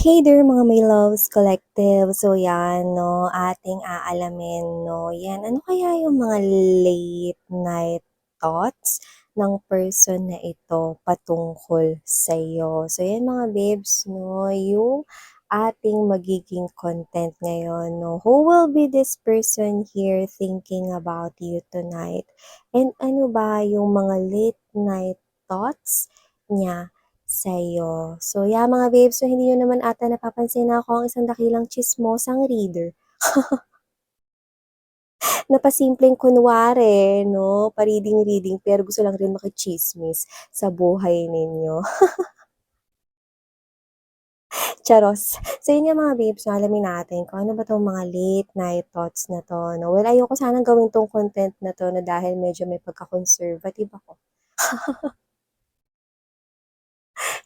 Hey there mga my loves collective. So yan 'no, ating aalamin 'no, yan ano kaya yung mga late night thoughts ng person na ito patungkol sa'yo. So yan mga babes 'no, yung ating magiging content ngayon 'no. Who will be this person here thinking about you tonight? And ano ba yung mga late night thoughts niya sa'yo. So, yeah, mga babes, so hindi niyo naman ata napapansin na ako ang isang dakilang tsismosang reader na pasimpleng kunwari 'no, pa-reading-reading pero gusto lang rin makitsismis sa buhay ninyo, charos. So, yun nga mga babes 'no, alamin natin kung ano ba 'tong mga late night thoughts na 'to 'no. Well, ayoko sanang gawin 'tong content na 'to na dahil medyo may pagka-conservative ako,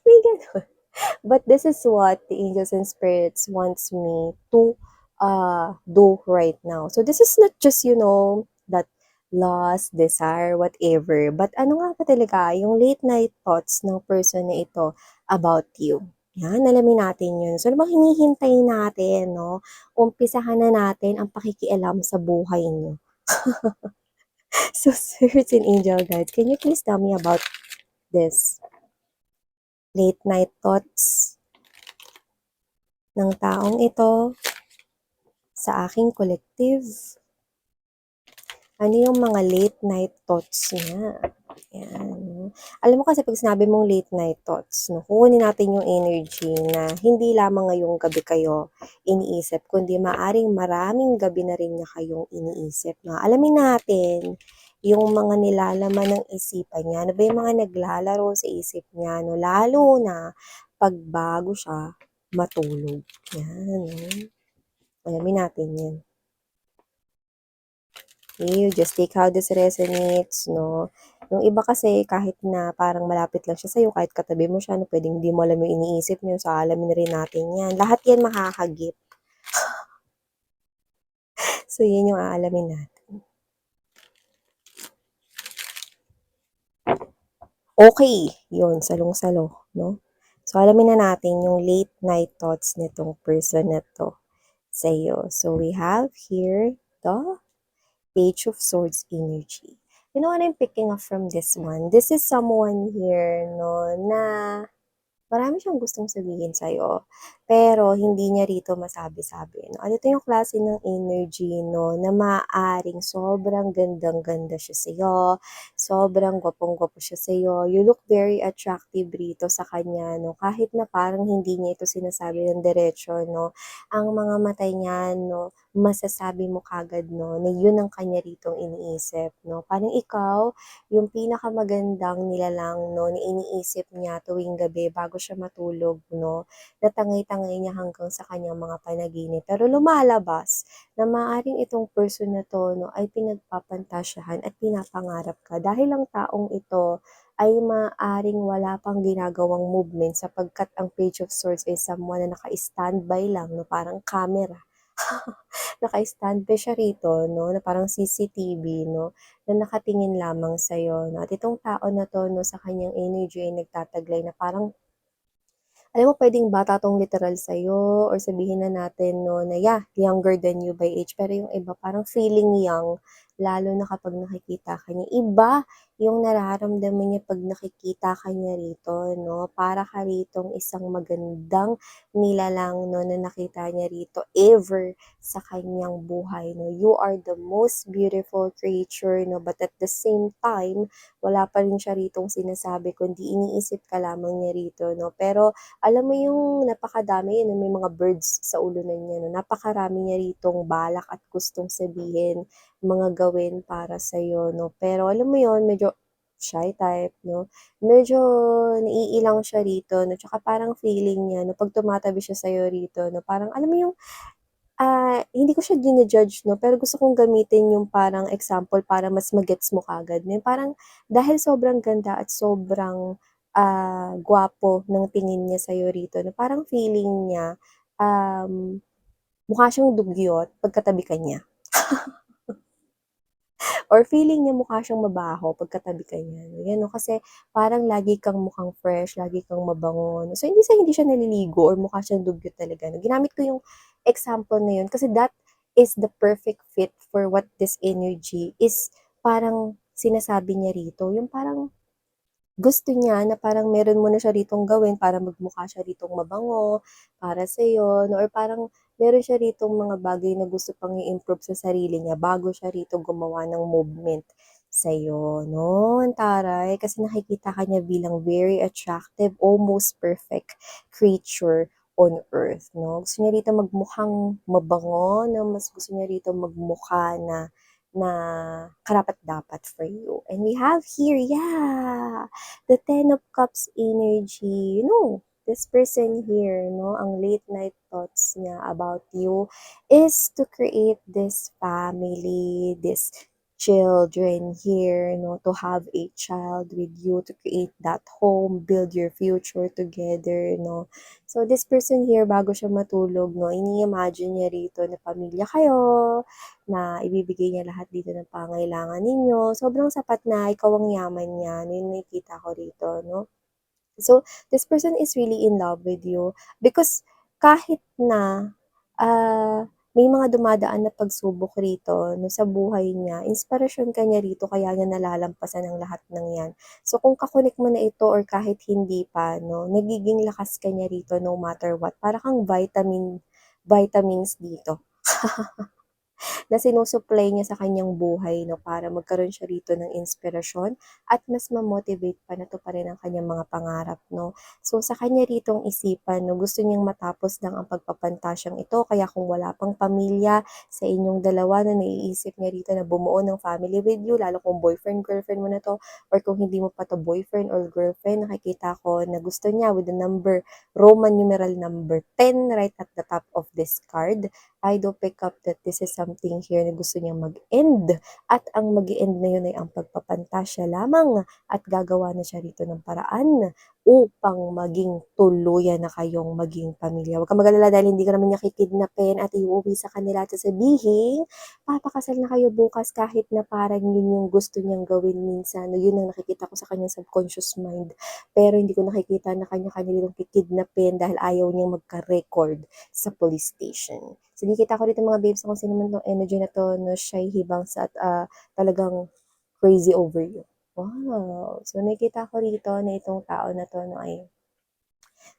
may gano'n. But this is what the angels and spirits wants me to do right now. So this is not just, that lost, desire, whatever. But ano nga ba talaga yung late night thoughts ng person na ito about you? Yan, alamin natin yun. So, ano bang hinihintay natin, no? Umpisahan na natin ang pakikialam sa buhay niyo. So, spirits and angel guides, can you please tell me about this late night thoughts ng taong ito sa aking collective? Ano yung mga late night thoughts niya? Yan. Alam mo kasi 'pag sinabi mong late night thoughts 'no, kukunin natin yung energy na hindi lamang ngayong gabi kayo iniisip kundi maaaring maraming gabi na rin niya kayong iniisip 'no. Alamin natin yung mga nilalaman ng isipan niya, ano ba yung mga naglalaro sa isip niya 'no, lalo na 'pag bago siya matulog, yan 'no. Alamin natin yan. You just take how this resonates, no? Yung iba kasi kahit na parang malapit lang siya sa'yo, kahit katabi mo siya, no, pwedeng hindi mo alam yung iniisip niyo, so alamin rin natin yan. Lahat yan makakagip. So, yun yung aalamin natin. Okay, yun, salong-salo, no? So, alamin na natin yung late night thoughts nitong person na to sa'yo. So, we have here the Page of Swords energy. You know what I'm picking up from this one? This is someone here, no, na marami siyang gustong sabihin sa'yo, pero hindi niya rito masabi-sabi 'no. At ito yung klase ng energy 'no, na maaaring sobrang gandang-ganda siya sa'yo, sobrang gwapong-gwapo siya sa'yo, you look very attractive rito sa kanya 'no, kahit na parang hindi niya ito sinasabi ng diretso 'no, ang mga mata niya 'no, masasabi mo kaagad 'no, na yun ang kanya ritong iniisip 'no. Parang ikaw yung pinakamagandang nilalang 'no, na iniisip niya tuwing gabi bago siya matulog 'no, na tangay-tangay niya hanggang sa kanyang mga panaginip. Pero lumalabas na maaaring itong person na 'to 'no, ay pinagpapantasyahan at pinapangarap ka dahil ang taong ito ay maaaring wala pang ginagawang movement sapagkat ang Page of Swords ay someone na naka-standby lang 'no, parang camera. Naka-standby siya rito 'no, na parang CCTV 'no, na nakatingin lamang sa'yo 'no, at itong tao na 'to 'no, sa kanyang energy ay nagtataglay na parang alam mo puwedeng bata 'tong literal sa'yo or sabihin na natin 'no na, yeah, younger than you by age, pero yung iba parang feeling young, lalo na kapag nakikita ka niya. Iba yung nararamdaman niya 'pag nakikita ka niya rito 'no, para ka ritong isang magandang nilalang 'no, na nakita niya rito ever sa kanyang buhay 'no. You are the most beautiful creature 'no, but at the same time, wala pa rin siya ritong sinasabi kundi iniisip ka lamang niya rito 'no. Pero alam mo yung napakadami yun, may mga birds sa ulunan niya 'no, napakarami niya ritong balak at gustong sabihin, mga gawin para sa'yo 'no. Pero alam mo yun, medyo shy type 'no, medyo naiilang siya rito 'no, tsaka parang feeling niya 'no, 'pag tumatabi siya sa'yo rito 'no, parang alam mo yung, hindi ko siya judge 'no, pero gusto kong gamitin yung parang example para mas ma-gets mo kaagad 'no, yung parang dahil sobrang ganda at sobrang, gwapo ng tingin niya sa'yo rito 'no, parang feeling niya, mukha siyang dugyot pagkatabi ka niya. Or feeling niya mukha siyang mabaho pagkatabi ka niya, yan 'no. Kasi parang lagi kang mukhang fresh, lagi kang mabango 'no. So, hindi sa hindi siya naliligo or mukha siyang dugyot talaga 'no. Ginamit ko yung example na yun kasi that is the perfect fit for what this energy is parang sinasabi niya rito. Yung parang gusto niya na parang meron mo na siya ritong gawin para magmukha siya ritong mabango para sa'yo 'no, or parang meron siya ritong mga bagay na gusto pang i-improve sa sarili niya bago siya rito gumawa ng movement sa'yo 'no. Ang taray kasi nakikita ka niya bilang very attractive, almost perfect creature on earth 'no. Gusto niya rito magmukhang mabango 'no, mas gusto niya rito magmukha na na karapat-dapat for you. And we have here, yeah, the Ten of Cups energy. You know, this person here, no, ang late night thoughts niya about you is to create this family, this children here, no, to have a child with you, to create that home, build your future together, no. So, this person here, bago siya matulog, no, ini-imagine niya rito na pamilya kayo, na ibibigay niya lahat dito ng pangailangan ninyo. Sobrang sapat na ikaw ang yaman niya, yun nakikita ko rito, no? So, this person is really in love with you because kahit na may mga dumadaan na pagsubok rito no, sa buhay niya, inspirasyon ka niya rito kaya niya nalalampasan ang lahat ng yan. So, kung kakonek mo na ito or kahit hindi pa, no, nagiging lakas ka niya rito no matter what. Para kang vitamins dito na sinusupply niya sa kanyang buhay 'no, para magkaroon siya rito ng inspirasyon at mas ma-motivate pa na tuparin ang kanyang mga pangarap 'no. So sa kanya ritong isipan 'no, gusto niyang matapos lang ang pagpapantasyang ito kaya kung wala pang pamilya sa inyong dalawa na naiisip niya rito na bumuo ng family with you, lalo kung boyfriend, girlfriend mo na 'to or kung hindi mo pa 'to boyfriend or girlfriend, nakikita ko na gusto niya with the number, Roman numeral number 10 right at the top of this card. I do pick up that this is something here na gusto niyang mag-end at ang mag-end na yun ay ang pagpapantasya lamang at gagawa na siya rito ng paraan upang maging tuluyan na kayong maging pamilya. Huwag kang mag-alala dahil hindi ka naman niya kikidnapin at iuwi sa kanila at sasabihin, papakasal na kayo bukas kahit na parang yun yung gusto niyang gawin minsan. No, yun ang nakikita ko sa kanyang subconscious mind. Pero hindi ko nakikita na kanya-kanya rin kikidnapin dahil ayaw niyang magka-record sa police station. So, nakikita ko dito mga babes kung sino man 'tong energy na 'to 'no, siya'y hibang at talagang crazy over you. Wow! So, nakikita ko rito na itong tao na 'to 'no ay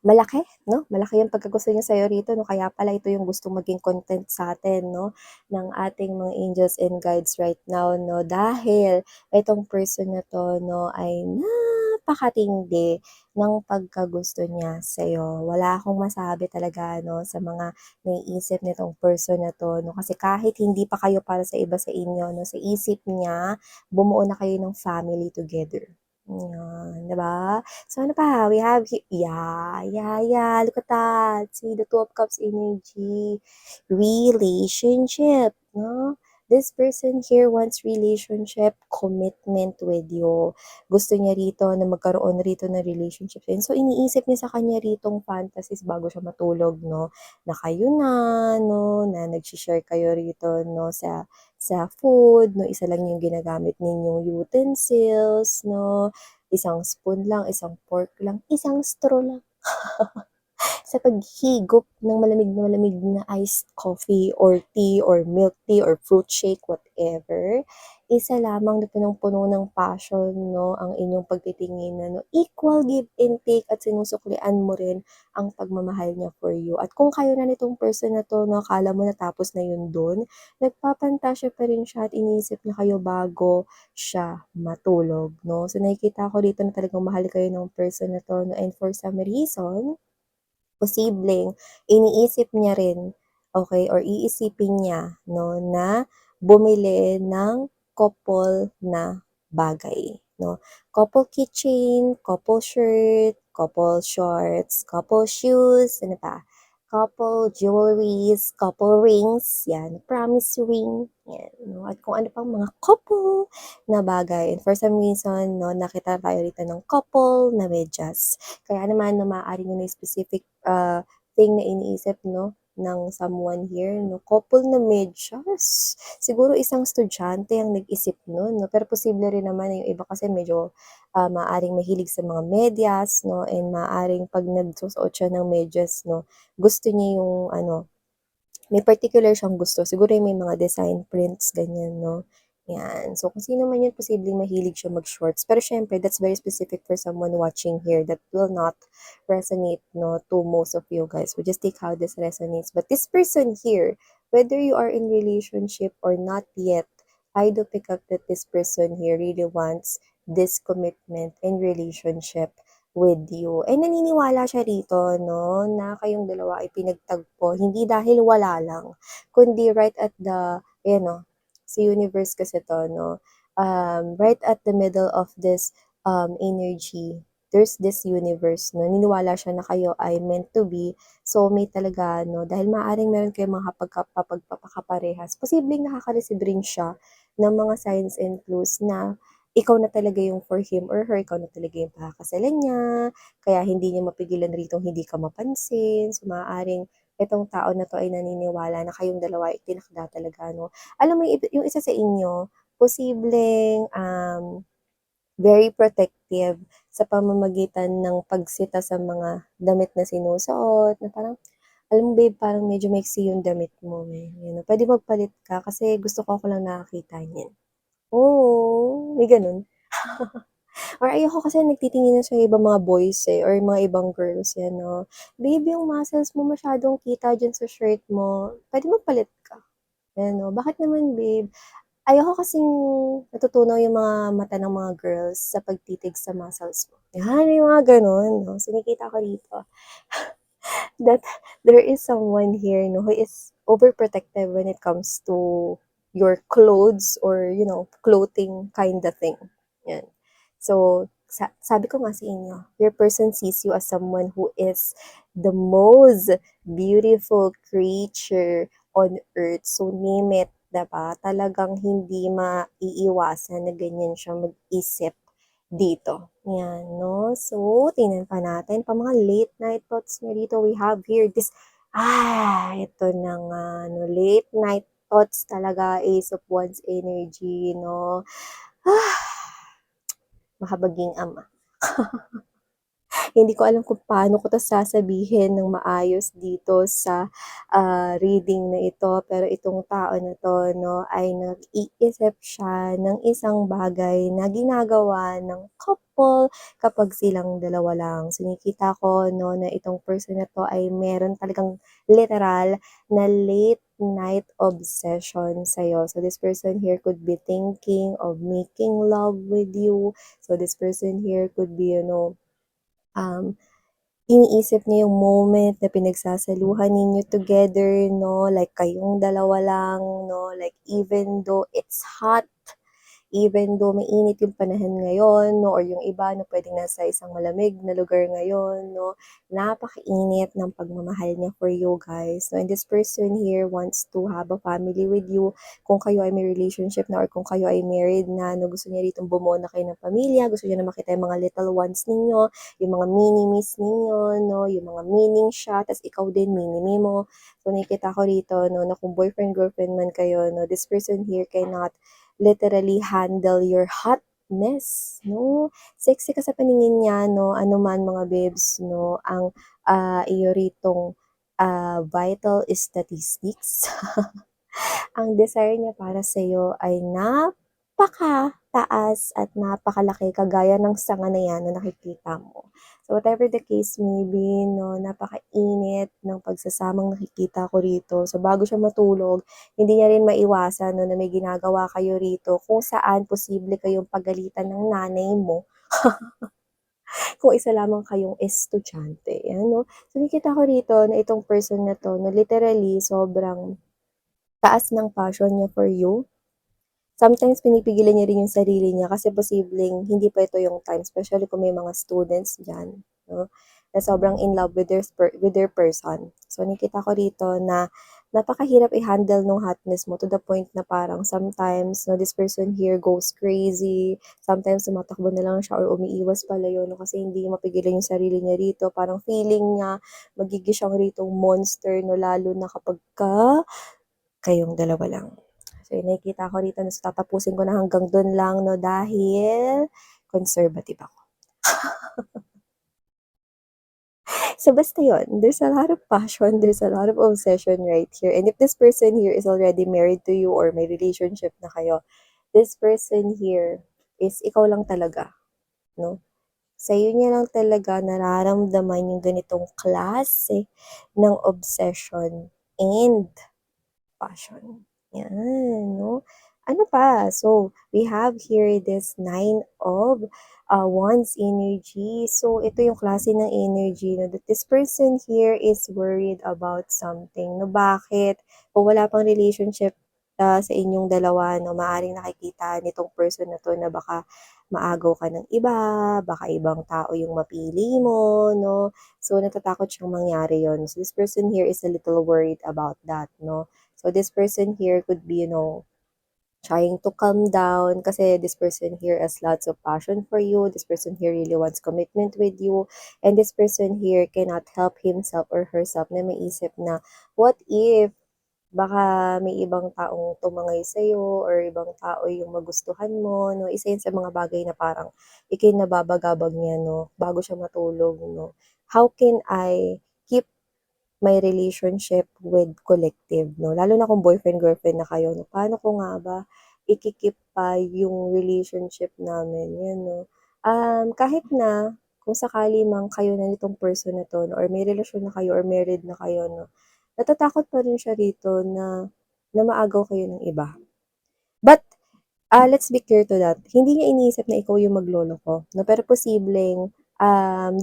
malaki 'no, malaki yung pagkagusto niya sa'yo rito 'no, kaya pala ito yung gustong maging content sa'tin 'no, ng ating mga angels and guides right now 'no. Dahil itong person na 'to 'no ay napakatindi ng pagkagusto niya sa'yo. Wala akong masabi talaga 'no, sa mga naiisip nitong person na 'to 'no, kasi kahit hindi pa kayo para sa iba sa inyo 'no, sa isip niya bumuo na kayo ng family together. Yan, 'di ba? So, ano pa? We have yeah, yeah, yeah. Look at that. See the Two of Cups energy. Relationship, no? This person here wants relationship, commitment with you. Gusto niya rito na magkaroon rito ng relationship. And so, iniisip niya sa kanya ritong fantasies bago siya matulog, no? Na kayo na, no? Na nag-share kayo rito, no? Sa food, no? Isa lang yung ginagamit ninyong utensils, no? Isang spoon lang, isang fork lang, isang straw lang. Sa paghigop ng malamig na iced coffee or tea or milk tea or fruit shake, whatever, isa lamang na punong-puno ng passion 'no, ang inyong pagtitinginan 'no. Equal give and take at sinusuklian mo rin ang pagmamahal niya for you. At kung kayo na nitong person na 'to 'no, akala mo natapos na yun dun, nagpapantasya pa rin siya at iniisip niya kayo bago siya matulog 'no. So nakikita ko dito na talagang mahal kayo ng person na 'to 'no, and for some reason posibleng iniisip niya rin, okay or iisipin niya 'no, na bumili ng couple na bagay 'no. Couple keychain, couple shirt, couple shorts, couple shoes, ano pa, couple jewelries, couple rings, 'yan, promise ring, 'yan 'no, at kung ano pang mga couple na bagay. And for some reason 'no, nakita tayo rito ng couple na medyas. Kaya naman 'no, maaari niyo na specific thing na iniisip, no, ng someone here, no? Couple na medyas. Siguro isang estudyante ang nag-isip nun, no? Pero posible rin naman na yung iba kasi medyo maaaring mahilig sa mga medyas, no? And maaaring pag nagsusuot siya ng medyas, no, gusto niya yung may particular siyang gusto. Siguro yung may mga design prints, ganyan, no? Yan. So, kung sino man yun, posibleng mahilig siya mag-shorts. Pero syempre, that's very specific for someone watching here that will not resonate, no, to most of you guys. We just take how this resonates. But this person here, whether you are in relationship or not yet, I do pick up that this person here really wants this commitment and relationship with you. And naniniwala siya rito, no, na kayong dalawa ay pinagtagpo, hindi dahil wala lang, kundi right at the, ayan, no, sa universe kasi to, no, right at the middle of this energy, there's this universe, no, niniwala siya na kayo ay meant to be, soulmate talaga, no, dahil maaaring meron kayong mga pagpapakaparehas, posibleng nakaka-receive rin siya ng mga signs and clues na ikaw na talaga yung for him or her, ikaw na talaga yung pakakasalan niya, kaya hindi niya mapigilan ritong hindi ka mapansin. So, maaaring itong tao na 'to ay naniniwala na kayong dalawa ay tinakda talaga 'no. Alam mo yung isa sa inyo, posibleng, very protective sa pamamagitan ng pagsita sa mga damit na sinusuot na parang, "Alam mo babe, parang medyo maiksi yung damit mo, eh, ano, puwede magpalit ka kasi gusto ko ako lang nakakita niyan." Oo, may gano'n. Or ayoko kasi nagtitingin na sa ibang mga boys, eh, or mga ibang girls, yan 'no, "Babe, yung muscles mo masyadong kita diyan sa shirt mo, puwede magpalit ka." Yan 'no, "Bakit naman babe?" Ayoko kasing natutunaw yung mga mata ng mga girls sa pagtitig sa muscles mo. Yan, may mga gano'n 'no, so nakikita ko dito that there is someone here, no, who is overprotective when it comes to your clothes or, clothing kinda thing. Yan. So, sabi ko nga sa inyo, your person sees you as someone who is the most beautiful creature on earth. So, name it, 'di ba? Talagang hindi maiiwasan na ganyan siya mag-isip dito. Yan, 'no? So, tingnan pa natin pa mga late night thoughts niya dito. We have here this, ito na nga, no, late night thoughts talaga, Ace of Wands energy, no? Mahabaging ama. Hindi ko alam kung paano ko 'to sasabihin ng maayos dito sa, reading na ito, pero itong tao na 'to 'no, ay nag-iisip siya ng isang bagay na ginagawa ng couple kapag silang dalawa lang. So, nakikita ko 'no, na itong person na 'to ay meron talagang literal na late night obsession sa'yo. So, this person here could be thinking of making love with you. So, this person here could be, um, iniisip niya yung moment na pinagsasaluhan ninyo together, 'no, like kayong dalawa lang, 'no, like even though it's hot, even though mainit yung panahon ngayon 'no, or yung iba na puwedeng nasa isang malamig na lugar ngayon 'no, napakainit ng pagmamahal niya for you guys 'no, and this person here wants to have a family with you. Kung kayo ay may relationship na or kung kayo ay married na 'no, gusto niya ritong bumuo na kayo ng pamilya, gusto niya na makita yung mga little ones ninyo, yung mga mini-me's ninyo 'no, yung mga mining siya, ta's ikaw din mini-me mo. So, nakikita ko rito 'no, na kung boyfriend, girlfriend man kayo 'no, this person here cannot literally handle your hotness, 'no. Sexy ka sa paningin niya 'no, ano man mga babes 'no, ang, iyo ritong, vital statistics, ang desire niya para sa'yo ay napakataas at napakalaki kagaya ng sanga na 'yan na nakikita mo. So, whatever the case may be 'no, napakainit ng pagsasamang nakikita ko rito. So, bago siya matulog, hindi niya rin maiwasan 'no, na may ginagawa kayo rito kung saan posible kayong pagalitan ng nanay mo kung isa lamang kayong estudyante, 'yan 'no. So, nakikita ko rito na itong person na 'to 'no, literally sobrang taas ng passion niya for you. Sometimes pinipigilan niya rin yung sarili niya kasi posibleng hindi pa ito yung time, especially kung may mga students diyan, 'no, na sobrang in love with their person. So, nakita ko rito na napakahirap i-handle nung hotness mo to the point na parang sometimes, no, this person here goes crazy, sometimes tumatakbo na lang siya or umiiwas palayo, no, kasi hindi niya mapigilan yung sarili niya rito. Parang feeling niya magiging siyang ritong monster, no, lalo na kapagka kayong dalawa lang. So, yung nakikita ko rito, no, so tatapusin ko na hanggang dun lang, no, dahil conservative ako. So, basta yun, there's a lot of passion, there's a lot of obsession right here. And if this person here is already married to you or may relationship na kayo, this person here is ikaw lang talaga, no? Sa'yo niya lang talaga nararamdaman yung ganitong klase ng obsession and passion. Yan, no? Ano pa? So, we have here this 9 of Wands energy. So, ito yung klase ng energy no, that this person here is worried about something. No, bakit? Kung wala pang relationship sa inyong dalawa, no, maaaring nakikita nitong person na to na baka maagaw ka ng iba, baka ibang tao yung mapili mo, no? So, natatakot siyang mangyari yon. So, this person here is a little worried about that, no? So this person here could be, trying to calm down kasi this person here has lots of passion for you. This person here really wants commitment with you. And this person here cannot help himself or herself na maisip na, what if baka may ibang taong tumangay sa'yo or ibang tao yung magustuhan mo, no? Isa yun sa mga bagay na parang ikinababagabag niya, no? Bago siya matulog, no? How can I keep may relationship with collective, no? Lalo na kung boyfriend-girlfriend na kayo, no? Paano ko nga ba ikikip pa yung relationship namin, yan, no? Kahit na kung sakali mang kayo na nitong person na to, no? Or may relasyon na kayo or married na kayo, no? Natatakot pa rin siya rito na maagaw kayo ng iba. But let's be clear to that. Hindi niya iniisip na ikaw yung magloloko, no? Pero posibleng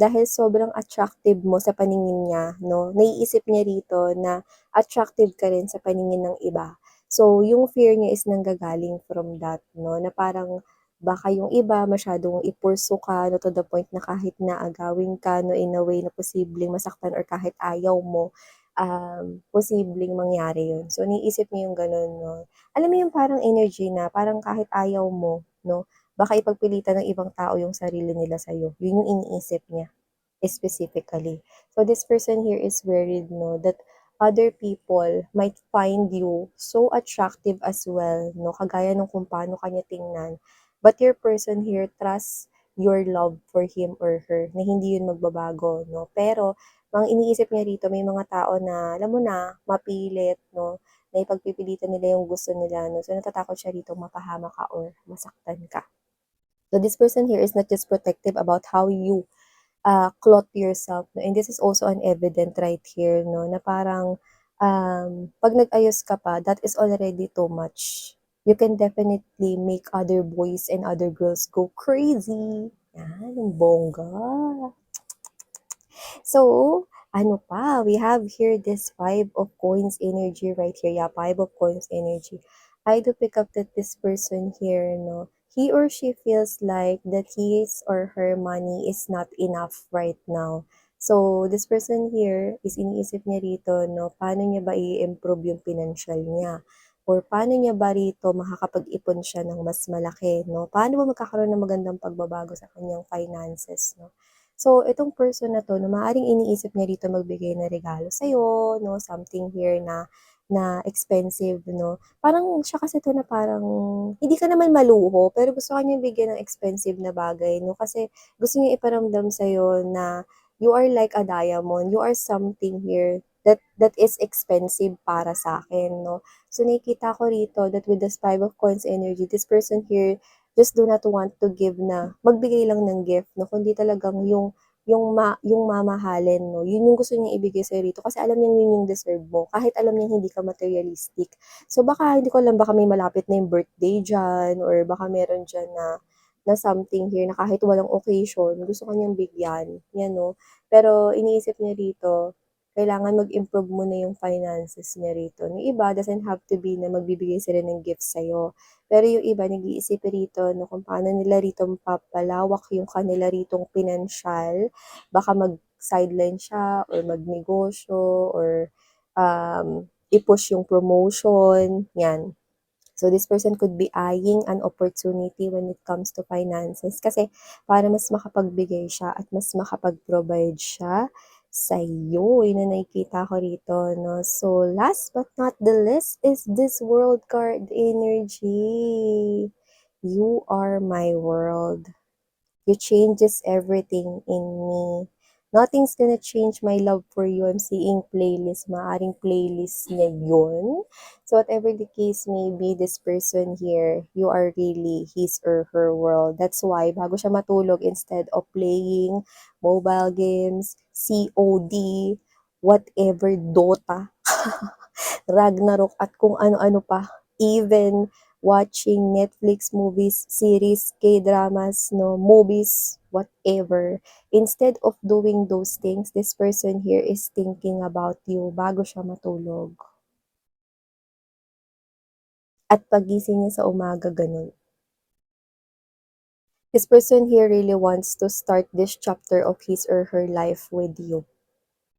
dahil sobrang attractive mo sa paningin niya, no? Naiisip niya rito na attractive ka rin sa paningin ng iba. So, yung fear niya is nanggagaling from that, no? Na parang baka yung iba masyadong ipurso ka, no? To the point na kahit na agawin ka, no? In a way na posibleng masaktan or kahit ayaw mo, posibleng mangyari yun. So, naiisip niya yung ganun, no? Alam mo yung parang energy na parang kahit ayaw mo, no, baka ipagpilitan ng ibang tao yung sarili nila sa'yo. Yun yung iniisip niya specifically. So this person here is worried, no, that other people might find you so attractive as well, no, kagaya nung kung paano kanya tingnan. But your person here trusts your love for him or her, na hindi yun magbabago, no. Pero, ang iniisip niya rito, may mga tao na, alam mo na, mapilit, no, na ipagpipilitan nila yung gusto nila, no. So, natatakot siya rito mapahama ka or masaktan ka. So, this person here is not just protective about how you clothe yourself, no? And this is also an evident right here, no, na parang pag nag-ayos ka pa, that is already too much. You can definitely make other boys and other girls go crazy. Yan, ang bongga. So, ano pa? We have here this 5 of Coins energy right here. Yeah, 5 of Coins energy. I do pick up that this person here, no, he or she feels like that his or her money is not enough right now. So, this person here is iniisip niya rito, no, paano niya ba i-improve yung financial niya? Or paano niya ba rito makakapag-ipon siya ng mas malaki, no? Paano ba magkakaroon ng magandang pagbabago sa kanyang finances, no? So, itong person na 'to 'no, maaaring iniisip niya dito magbigay ng regalo sa'yo 'no, something here na expensive 'no. Parang siya kasi 'to na parang hindi ka naman maluho, pero gusto ka niyang bigyan ng expensive na bagay 'no, kasi gusto niya iparamdam sa'yo na you are like a diamond, you are something here that is expensive para sa'kin 'no. So, nakikita ko rito that with this 5 of Coins energy, this person here just do not want to give na magbigay lang ng gift 'no, kundi talagang yung mamahalin 'no, yun yung gusto niyang ibigay sa'yo rito kasi alam niyang yun yung deserve mo, kahit alam niyang hindi ka materialistic. So baka hindi ko alam, baka may malapit na yung birthday diyan or baka meron diyan na something here na kahit walang occasion gusto ka niyang bigyan, 'yan 'no. Pero iniisip niya rito, kailangan mag-improve muna yung finances niya rito. Yung iba doesn't have to be na magbibigay sila ng gifts sa'yo. Pero yung iba nag-iisip rito 'no, kung paano nila rito mapapalawak yung kanila ritong pinansyal. Baka mag-sideline siya or magnegosyo or, i-push yung promotion, yan. So this person could be eyeing an opportunity when it comes to finances kasi para mas makapagbigay siya at mas makapag-provide siya sa iyo. Yun ang nakikita ko rito, no? So last but not the least is this world card energy. You are my world. You changes everything in me. Nothing's gonna change my love for you. I'm seeing playlist, maaring playlist niya yun. So whatever the case may be, this person here, you are really his or her world. That's why, bago siya matulog, instead of playing mobile games, COD, whatever, Dota, Ragnarok, at kung ano-ano pa, even watching Netflix movies, series, K-dramas, no, movies, whatever. Instead of doing those things, this person here is thinking about you bago siya matulog. At pagising niya sa umaga, ganun. This person here really wants to start this chapter of his or her life with you.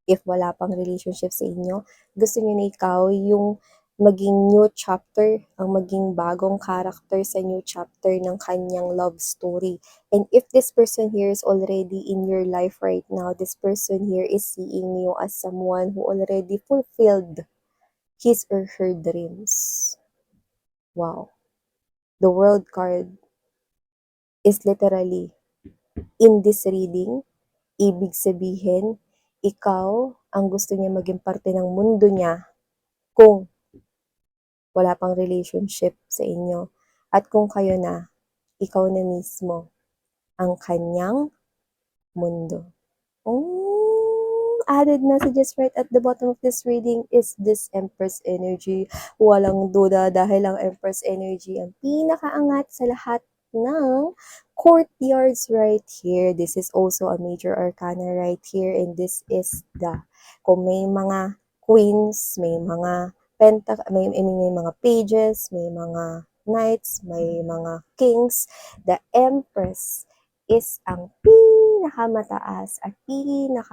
If wala pang relationship sa inyo, gusto niyo na ikaw yung maging new chapter, ang maging bagong character sa new chapter ng kanyang love story. And if this person here is already in your life right now, this person here is seeing you as someone who already fulfilled his or her dreams. Wow. The world card is literally in this reading, ibig sabihin, ikaw ang gusto niya maging parte ng mundo niya kung wala pang relationship sa inyo. At kung kayo na, ikaw na mismo ang kanyang mundo. Oh, added messages right at the bottom of this reading is this Empress energy. Walang duda dahil ang Empress energy ang pinakaangat sa lahat ng courtyards right here. This is also a major arcana right here, and this is the, kung may mga queens, may mga may mga pages, may mga knights, may mga kings, the Empress is ang pinakamataas at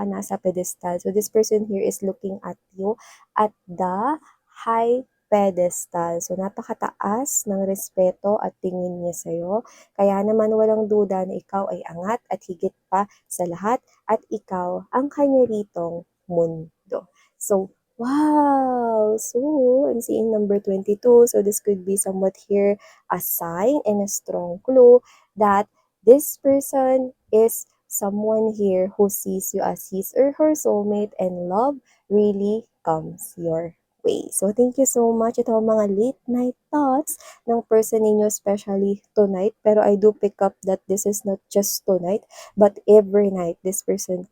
nasa pedestal. So this person here is looking at you at the high pedestal. So napakataas ng respeto at tingin niya sa'yo. Kaya naman walang duda na ikaw ay angat at higit pa sa lahat at ikaw ang kanya ritong mundo. So, wow! So, I'm seeing number 22. So this could be somewhat here a sign and a strong clue that this person is someone here who sees you as his or her soulmate, and love really comes your way. So, thank you so much. Ito ang mga late night thoughts ng person ninyo, especially tonight. Pero I do pick up that this is not just tonight, but every night this person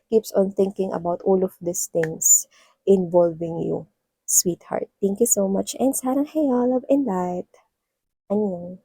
keeps on thinking about all of these things involving you, sweetheart. Thank you so much. And sarang hey, love and light. Annyeong.